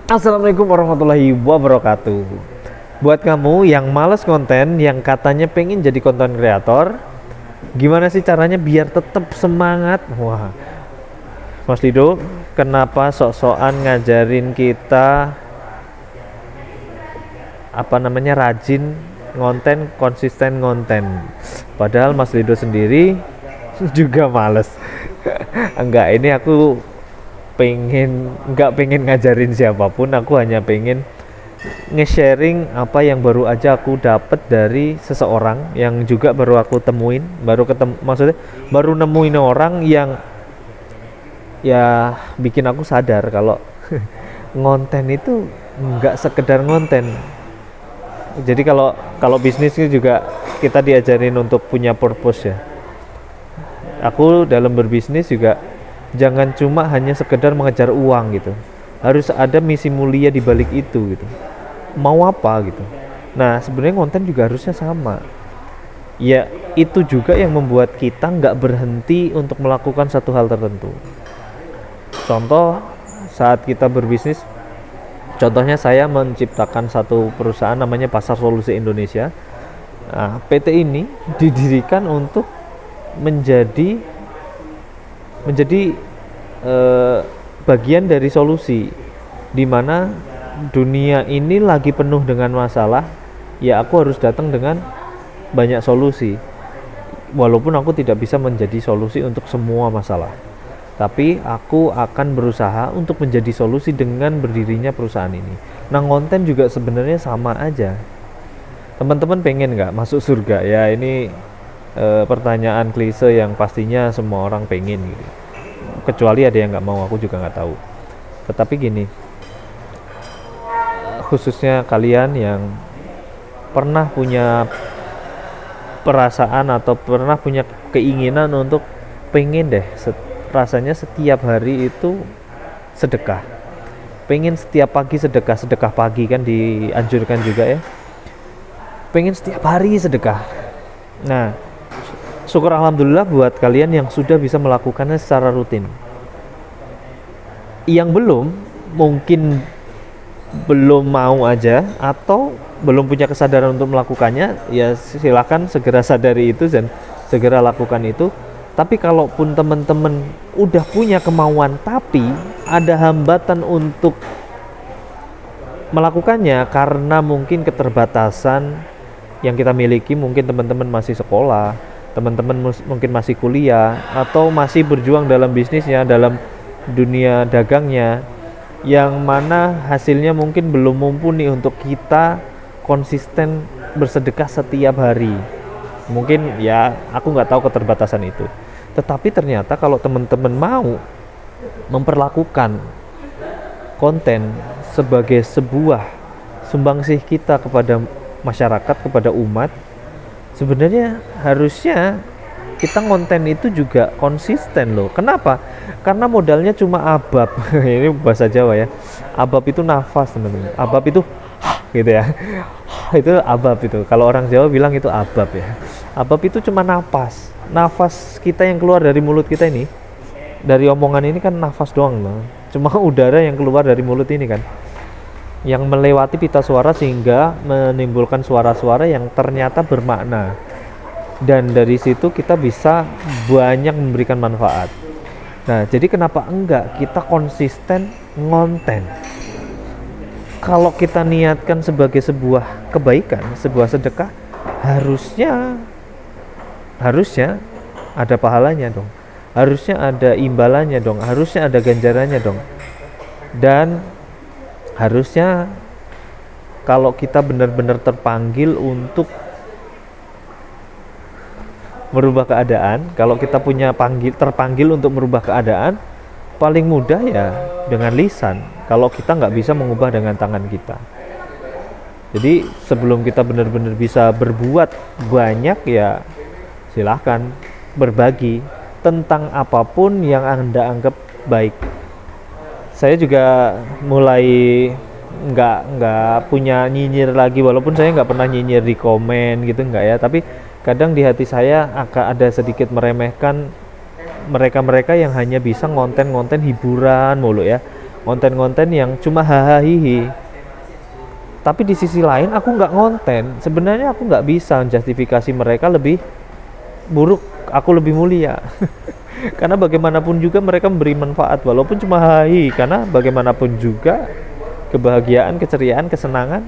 Assalamualaikum warahmatullahi wabarakatuh. Buat kamu yang males konten, yang katanya pengen jadi konten kreator, gimana sih caranya biar tetap semangat? Wah, Mas Lido, kenapa sok-sokan ngajarin kita rajin ngonten, konsisten ngonten? Padahal Mas Lido sendiri juga males. Enggak, ini aku nggak pengen ngajarin siapapun, aku hanya pengen nge-sharing apa yang baru aja aku dapat dari seseorang yang juga baru aku temuin, maksudnya baru nemuin orang yang ya bikin aku sadar kalau ngonten itu nggak sekedar ngonten. Jadi kalau kalau bisnis itu juga kita diajarin untuk punya purpose ya. Aku dalam berbisnis juga jangan cuma hanya sekedar mengejar uang gitu, harus ada misi mulia di balik itu gitu, mau apa gitu. Nah sebenarnya konten juga harusnya sama ya, itu juga yang membuat kita nggak berhenti untuk melakukan satu hal tertentu. Contoh saat kita berbisnis, contohnya saya menciptakan satu perusahaan namanya Pasar Solusi Indonesia. Nah, PT ini didirikan untuk menjadi bagian dari solusi, di mana dunia ini lagi penuh dengan masalah, ya aku harus datang dengan banyak solusi. Walaupun aku tidak bisa menjadi solusi untuk semua masalah, tapi aku akan berusaha untuk menjadi solusi dengan berdirinya perusahaan ini. Nah, konten juga sebenarnya sama aja. Teman-teman pengen nggak masuk surga? Ya ini pertanyaan klise yang pastinya semua orang pengen gitu. Kecuali ada yang nggak mau, aku juga nggak tahu. Tetapi gini, khususnya kalian yang pernah punya perasaan atau pernah punya keinginan untuk pengen deh rasanya setiap hari itu sedekah, pengen setiap pagi sedekah pagi kan dianjurkan juga ya, pengen setiap hari sedekah. Nah, syukur alhamdulillah buat kalian yang sudah bisa melakukannya secara rutin. Yang belum, mungkin belum mau aja atau belum punya kesadaran untuk melakukannya, ya silakan segera sadari itu dan segera lakukan itu. Tapi kalaupun teman-teman udah punya kemauan tapi ada hambatan untuk melakukannya karena mungkin keterbatasan yang kita miliki, mungkin teman-teman masih sekolah, teman-teman mungkin masih kuliah, atau masih berjuang dalam bisnisnya, dalam dunia dagangnya, yang mana hasilnya mungkin belum mumpuni untuk kita konsisten bersedekah setiap hari. Mungkin ya aku nggak tahu keterbatasan itu, tetapi ternyata kalau teman-teman mau memperlakukan konten sebagai sebuah sumbangsih kita kepada masyarakat, kepada umat, sebenarnya harusnya kita konten itu juga konsisten loh. Kenapa? Karena modalnya cuma abab. Ini bahasa Jawa ya. Abab itu nafas, teman-teman. Abab itu gitu ya. Itu abab itu. Kalau orang Jawa bilang itu abab ya. Abab itu cuma nafas. Nafas kita yang keluar dari mulut kita ini, dari omongan ini kan nafas doang loh. Cuma udara yang keluar dari mulut ini kan, yang melewati pita suara sehingga menimbulkan suara-suara yang ternyata bermakna, dan dari situ kita bisa banyak memberikan manfaat. Nah, jadi kenapa enggak kita konsisten ngonten? Kalau kita niatkan sebagai sebuah kebaikan, sebuah sedekah, harusnya ada pahalanya dong, harusnya ada imbalannya dong, harusnya ada ganjarannya dong. Dan harusnya kalau kita benar-benar terpanggil untuk merubah keadaan, kalau kita terpanggil untuk merubah keadaan, paling mudah ya dengan lisan, kalau kita nggak bisa mengubah dengan tangan kita. Jadi sebelum kita benar-benar bisa berbuat banyak, ya silahkan berbagi tentang apapun yang Anda anggap baik. Saya juga mulai nggak punya nyinyir lagi, walaupun saya nggak pernah nyinyir di komen gitu, nggak ya, tapi kadang di hati saya akan ada sedikit meremehkan mereka-mereka yang hanya bisa ngonten hiburan mulu ya, konten-konten yang cuma hahaha. Tapi di sisi lain aku nggak ngonten, sebenarnya aku nggak bisa justifikasi mereka lebih buruk, aku lebih mulia. Karena bagaimanapun juga mereka memberi manfaat walaupun cuma hahaha, karena bagaimanapun juga kebahagiaan, keceriaan, kesenangan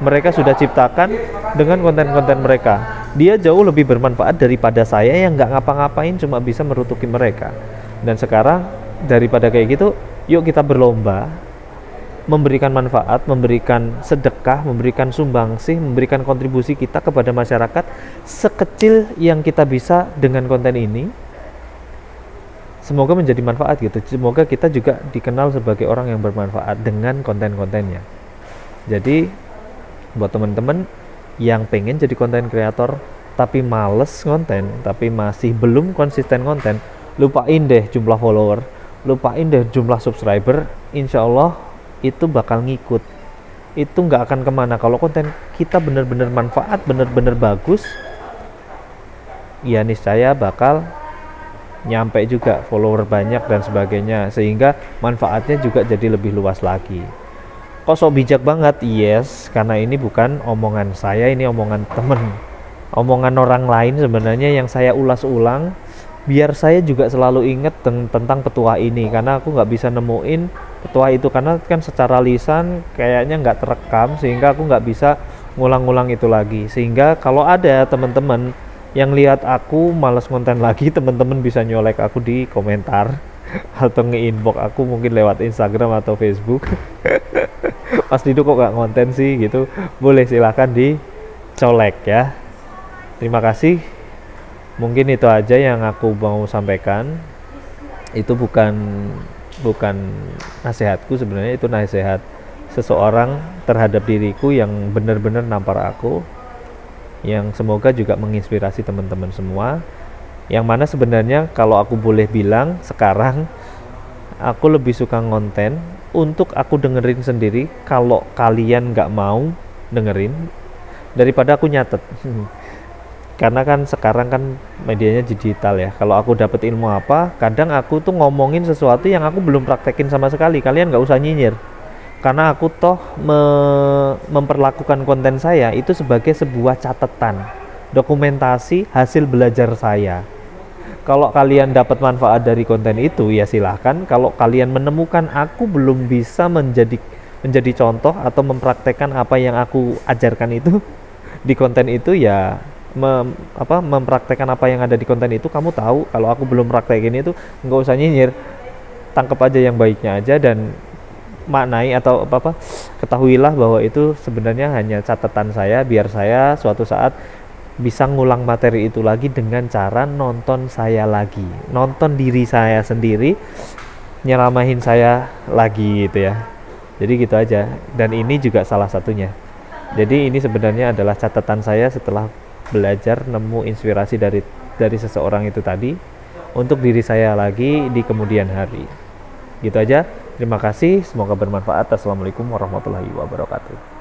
mereka sudah ciptakan dengan konten-konten mereka. Dia jauh lebih bermanfaat daripada saya yang nggak ngapa-ngapain cuma bisa merutuki mereka. Dan sekarang daripada kayak gitu, yuk kita berlomba memberikan manfaat, memberikan sedekah, memberikan sumbangsih, memberikan kontribusi kita kepada masyarakat sekecil yang kita bisa dengan konten ini. Semoga menjadi manfaat gitu. Semoga kita juga dikenal sebagai orang yang bermanfaat dengan konten-kontennya. Jadi buat teman-teman yang pengen jadi konten kreator tapi males konten, tapi masih belum konsisten konten, lupain deh jumlah follower, lupain deh jumlah subscriber, insya Allah itu bakal ngikut, itu nggak akan kemana. Kalau konten kita bener-bener manfaat, bener-bener bagus, ya niscaya bakal nyampe juga follower banyak dan sebagainya, sehingga manfaatnya juga jadi lebih luas lagi. Kok sok bijak banget? Yes, karena ini bukan omongan saya, ini omongan temen, omongan orang lain sebenarnya yang saya ulas-ulang biar saya juga selalu ingat tentang petua ini, karena aku nggak bisa nemuin petua itu karena kan secara lisan kayaknya nggak terekam, sehingga aku nggak bisa ngulang-ngulang itu lagi. Sehingga kalau ada teman-teman yang lihat aku malas konten lagi, teman-teman bisa nyolek aku di komentar atau nge-inbox aku mungkin lewat Instagram atau Facebook. Mas Dido kok gak konten sih gitu, boleh silahkan dicolek ya. Terima kasih, mungkin itu aja yang aku mau sampaikan. Itu bukan nasihatku sebenarnya, itu nasihat seseorang terhadap diriku yang benar-benar nampar aku, yang semoga juga menginspirasi teman-teman semua. Yang mana sebenarnya kalau aku boleh bilang sekarang aku lebih suka ngonten untuk aku dengerin sendiri kalau kalian nggak mau dengerin, daripada aku nyatet. Karena kan sekarang kan medianya digital ya, kalau aku dapat ilmu apa, kadang aku tuh ngomongin sesuatu yang aku belum praktekin sama sekali, kalian nggak usah nyinyir, karena aku toh memperlakukan konten saya itu sebagai sebuah catatan, dokumentasi hasil belajar saya. Kalau kalian dapat manfaat dari konten itu ya silahkan. Kalau kalian menemukan aku belum bisa menjadi contoh atau mempraktekkan apa yang aku ajarkan itu di konten itu, ya mempraktekkan apa yang ada di konten itu, kamu tahu kalau aku belum praktekin itu, nggak usah nyinyir, tangkap aja yang baiknya aja dan maknai atau ketahuilah bahwa itu sebenarnya hanya catatan saya biar saya suatu saat bisa ngulang materi itu lagi dengan cara nonton saya lagi, nonton diri saya sendiri, nyeramahin saya lagi gitu ya. Jadi gitu aja, dan ini juga salah satunya. Jadi ini sebenarnya adalah catatan saya setelah belajar nemu inspirasi dari seseorang itu tadi untuk diri saya lagi di kemudian hari. Gitu aja, terima kasih, semoga bermanfaat. Assalamualaikum warahmatullahi wabarakatuh.